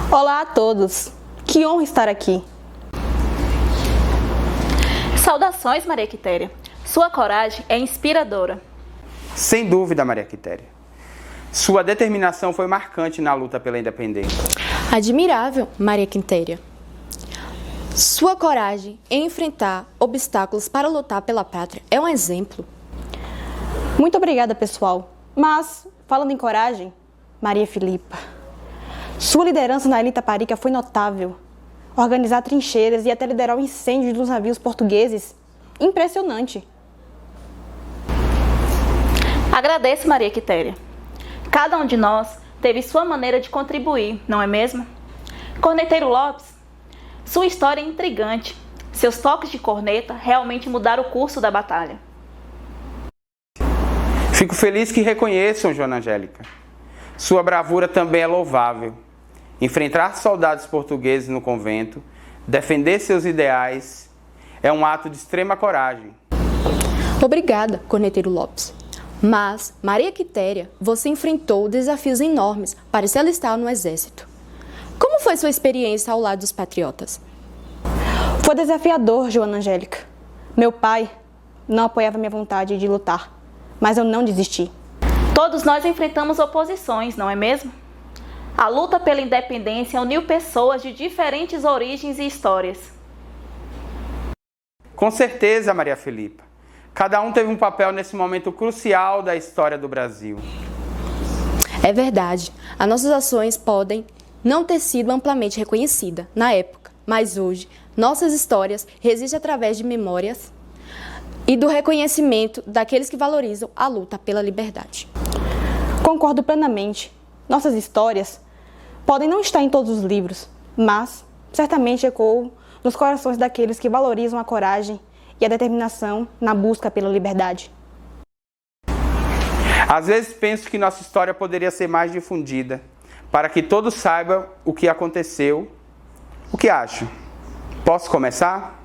Olá a todos! Que honra estar aqui! Saudações, Maria Quitéria. Sua coragem é inspiradora. Sem dúvida, Maria Quitéria. Sua determinação foi marcante na luta pela independência. Admirável, Maria Quitéria. Sua coragem em enfrentar obstáculos para lutar pela pátria é um exemplo. Muito obrigada, pessoal. Mas, falando em coragem, Maria Filipa, sua liderança na Ilha Itaparica foi notável. Organizar trincheiras e até liderar o incêndio dos navios portugueses. Impressionante. Agradeço, Maria Quitéria. Cada um de nós teve sua maneira de contribuir, não é mesmo? Corneteiro Lopes, sua história é intrigante. Seus toques de corneta realmente mudaram o curso da batalha. Fico feliz que reconheçam, Joana Angélica. Sua bravura também é louvável. Enfrentar soldados portugueses no convento, defender seus ideais, é um ato de extrema coragem. Obrigada, Corneteiro Lopes. Mas, Maria Quitéria, você enfrentou desafios enormes para se alistar no exército. Como foi sua experiência ao lado dos patriotas? Foi desafiador, Joana Angélica. Meu pai não apoiava minha vontade de lutar, mas eu não desisti. Todos nós enfrentamos oposições, não é mesmo? A luta pela independência uniu pessoas de diferentes origens e histórias. Com certeza, Maria Filipa. Cada um teve um papel nesse momento crucial da história do Brasil. É verdade. As nossas ações podem não ter sido amplamente reconhecidas na época, mas hoje nossas histórias resistem através de memórias e do reconhecimento daqueles que valorizam a luta pela liberdade. Concordo plenamente. Nossas histórias podem não estar em todos os livros, mas certamente ecoam nos corações daqueles que valorizam a coragem e a determinação na busca pela liberdade. Às vezes penso que nossa história poderia ser mais difundida, para que todos saibam o que aconteceu. O que acham? Posso começar?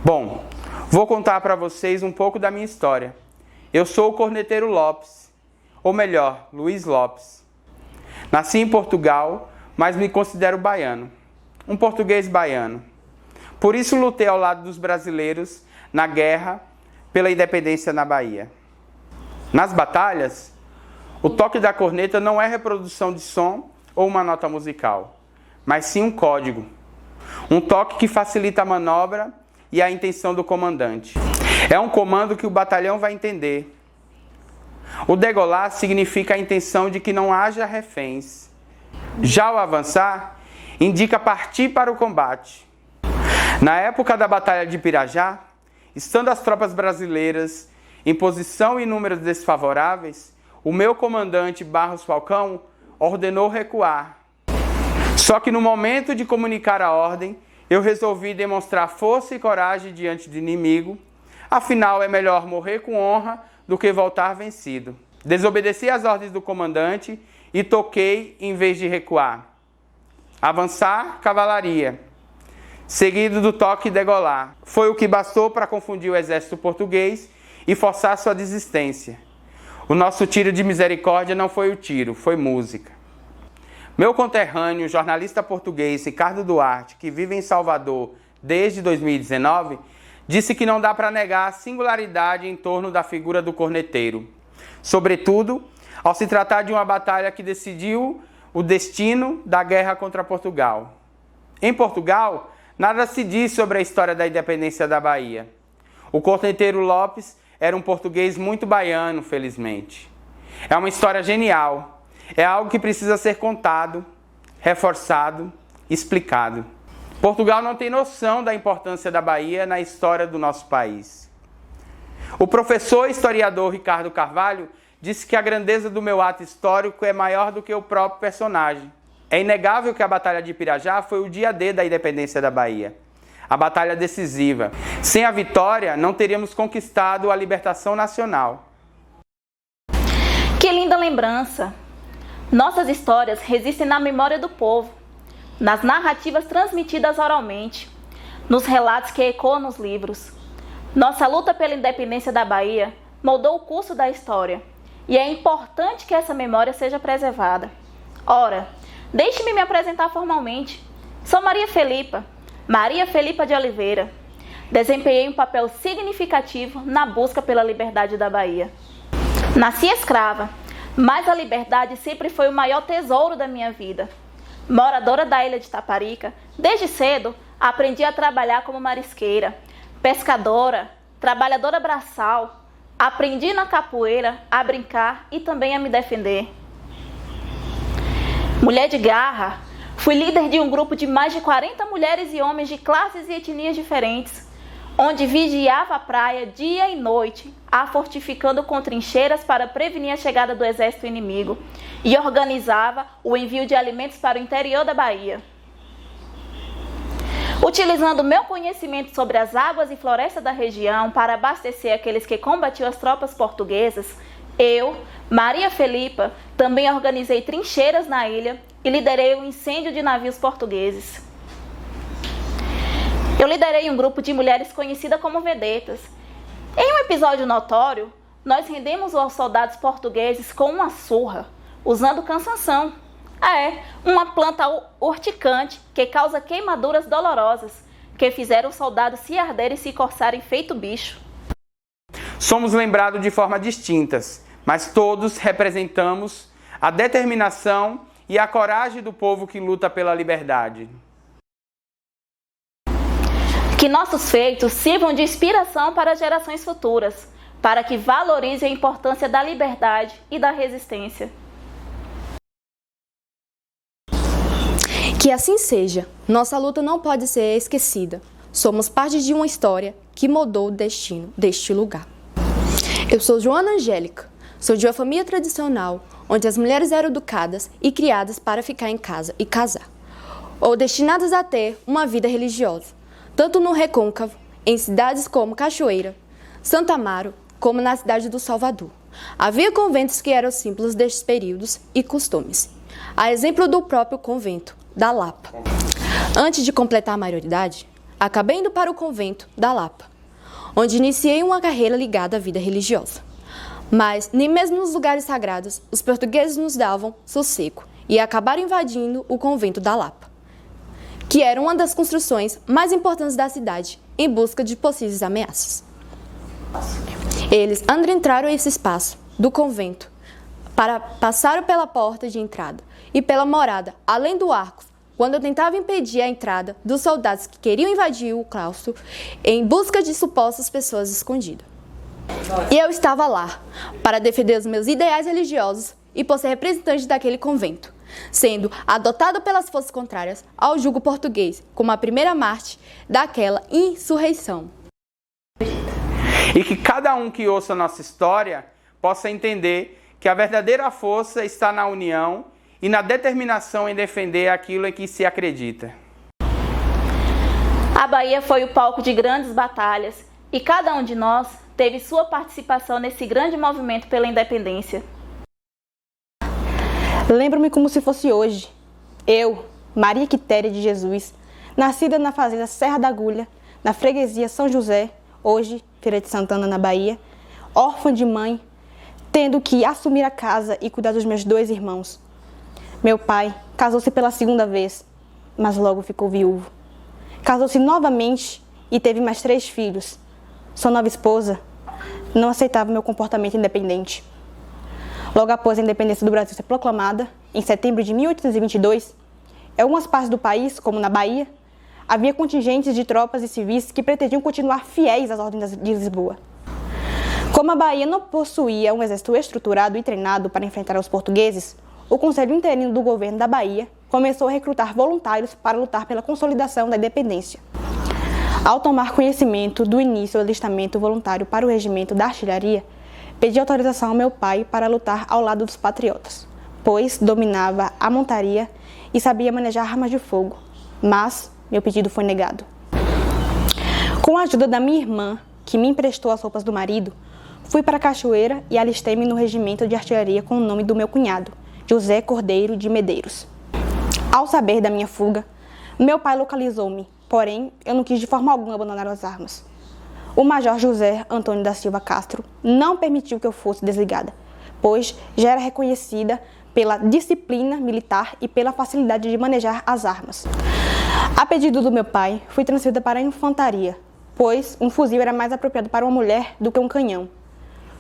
Bom, vou contar para vocês um pouco da minha história. Eu sou o Corneteiro Lopes, ou melhor, Luiz Lopes. Nasci em Portugal, mas me considero baiano, um português baiano. Por isso lutei ao lado dos brasileiros na guerra pela independência na Bahia. Nas batalhas, o toque da corneta não é reprodução de som ou uma nota musical, mas sim um código. Um toque que facilita a manobra e a intenção do comandante. É um comando que o batalhão vai entender. O degolar significa a intenção de que não haja reféns. Já o avançar indica partir para o combate. Na época da Batalha de Pirajá, estando as tropas brasileiras em posição e números desfavoráveis, o meu comandante Barros Falcão ordenou recuar. Só que no momento de comunicar a ordem, eu resolvi demonstrar força e coragem diante do inimigo. Afinal, é melhor morrer com honra do que voltar vencido. Desobedeci às ordens do comandante e toquei em vez de recuar. Avançar, cavalaria. Seguido do toque degolar. Foi o que bastou para confundir o exército português e forçar sua desistência. O nosso tiro de misericórdia não foi o tiro, foi música. Meu conterrâneo, jornalista português Ricardo Duarte, que vive em Salvador desde 2019, disse que não dá para negar a singularidade em torno da figura do corneteiro. Sobretudo, ao se tratar de uma batalha que decidiu o destino da guerra contra Portugal. Em Portugal, nada se diz sobre a história da independência da Bahia. O Corneteiro Lopes era um português muito baiano, felizmente. É uma história genial. É algo que precisa ser contado, reforçado, explicado. Portugal não tem noção da importância da Bahia na história do nosso país. O professor e historiador Ricardo Carvalho disse que a grandeza do meu ato histórico é maior do que o próprio personagem. É inegável que a Batalha de Pirajá foi o dia D da independência da Bahia. A batalha decisiva. Sem a vitória, não teríamos conquistado a libertação nacional. Que linda lembrança! Nossas histórias resistem na memória do povo, nas narrativas transmitidas oralmente, nos relatos que ecoam nos livros. Nossa luta pela independência da Bahia moldou o curso da história, e é importante que essa memória seja preservada. Ora, deixe-me me apresentar formalmente. Sou Maria Felipa de Oliveira. Desempenhei um papel significativo na busca pela liberdade da Bahia. Nasci escrava, mas a liberdade sempre foi o maior tesouro da minha vida. Moradora da ilha de Taparica, desde cedo aprendi a trabalhar como marisqueira, pescadora, trabalhadora braçal. Aprendi na capoeira a brincar e também a me defender. Mulher de garra, fui líder de um grupo de mais de 40 mulheres e homens de classes e etnias diferentes, onde vigiava a praia dia e noite, a fortificando com trincheiras para prevenir a chegada do exército inimigo e organizava o envio de alimentos para o interior da Bahia. Utilizando meu conhecimento sobre as águas e florestas da região para abastecer aqueles que combatiam as tropas portuguesas, eu, Maria Felipa, também organizei trincheiras na ilha e liderei o incêndio de navios portugueses. Eu liderei um grupo de mulheres conhecida como vedetas. Em um episódio notório, nós rendemos aos soldados portugueses com uma surra, usando cansanção. Uma planta urticante que causa queimaduras dolorosas, que fizeram os soldados se arderem e se coçarem feito bicho. Somos lembrados de formas distintas, mas todos representamos a determinação e a coragem do povo que luta pela liberdade. Que nossos feitos sirvam de inspiração para gerações futuras, para que valorizem a importância da liberdade e da resistência. Que assim seja. Nossa luta não pode ser esquecida. Somos parte de uma história que mudou o destino deste lugar. Eu sou Joana Angélica. Sou de uma família tradicional, onde as mulheres eram educadas e criadas para ficar em casa e casar, ou destinadas a ter uma vida religiosa, tanto no Recôncavo, em cidades como Cachoeira, Santo Amaro, como na cidade do Salvador. Havia conventos que eram símbolos destes períodos e costumes, a exemplo do próprio convento da Lapa. Antes de completar a maioridade, acabei indo para o convento da Lapa, onde iniciei uma carreira ligada à vida religiosa. Mas, nem mesmo nos lugares sagrados, os portugueses nos davam sossego e acabaram invadindo o convento da Lapa, que era uma das construções mais importantes da cidade, em busca de possíveis ameaças. Eles adentraram esse espaço do convento, passaram pela porta de entrada e pela morada, além do arco, quando eu tentava impedir a entrada dos soldados que queriam invadir o claustro em busca de supostas pessoas escondidas. E eu estava lá para defender os meus ideais religiosos e por ser representante daquele convento, sendo adotado pelas forças contrárias ao jugo português como a primeira mártir daquela insurreição. E que cada um que ouça nossa história possa entender que a verdadeira força está na união e na determinação em defender aquilo em que se acredita. A Bahia foi o palco de grandes batalhas e cada um de nós teve sua participação nesse grande movimento pela independência. Lembro-me como se fosse hoje. Eu, Maria Quitéria de Jesus, nascida na fazenda Serra da Agulha, na freguesia São José, hoje Feira de Santana, na Bahia, órfã de mãe, tendo que assumir a casa e cuidar dos meus 2 irmãos. Meu pai casou-se pela 2ª vez, mas logo ficou viúvo. Casou-se novamente e teve mais 3 filhos. Sua nova esposa não aceitava meu comportamento independente. Logo após a independência do Brasil ser proclamada, em setembro de 1822, em algumas partes do país, como na Bahia, havia contingentes de tropas e civis que pretendiam continuar fiéis às ordens de Lisboa. Como a Bahia não possuía um exército estruturado e treinado para enfrentar os portugueses, o Conselho Interino do Governo da Bahia começou a recrutar voluntários para lutar pela consolidação da independência. Ao tomar conhecimento do início do alistamento voluntário para o regimento da artilharia, pedi autorização ao meu pai para lutar ao lado dos patriotas, pois dominava a montaria e sabia manejar armas de fogo, mas meu pedido foi negado. Com a ajuda da minha irmã, que me emprestou as roupas do marido, fui para a Cachoeira e alistei-me no regimento de artilharia com o nome do meu cunhado, José Cordeiro de Medeiros. Ao saber da minha fuga, meu pai localizou-me, porém eu não quis de forma alguma abandonar as armas. O major José Antônio da Silva Castro não permitiu que eu fosse desligada, pois já era reconhecida pela disciplina militar e pela facilidade de manejar as armas. A pedido do meu pai, fui transferida para a infantaria, pois um fuzil era mais apropriado para uma mulher do que um canhão.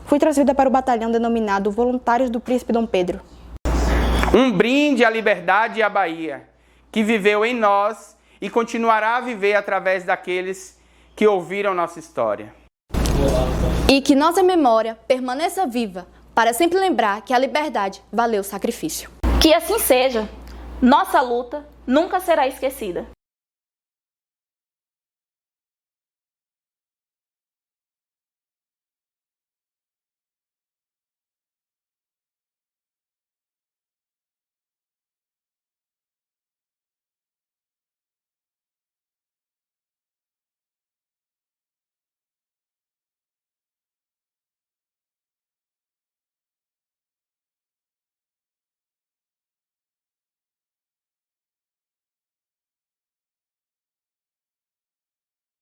Fui transferida para o batalhão denominado Voluntários do Príncipe Dom Pedro. Um brinde à liberdade e à Bahia, que viveu em nós e continuará a viver através daqueles que ouviram nossa história. E que nossa memória permaneça viva, para sempre lembrar que a liberdade valeu o sacrifício. Que assim seja. Nossa luta nunca será esquecida.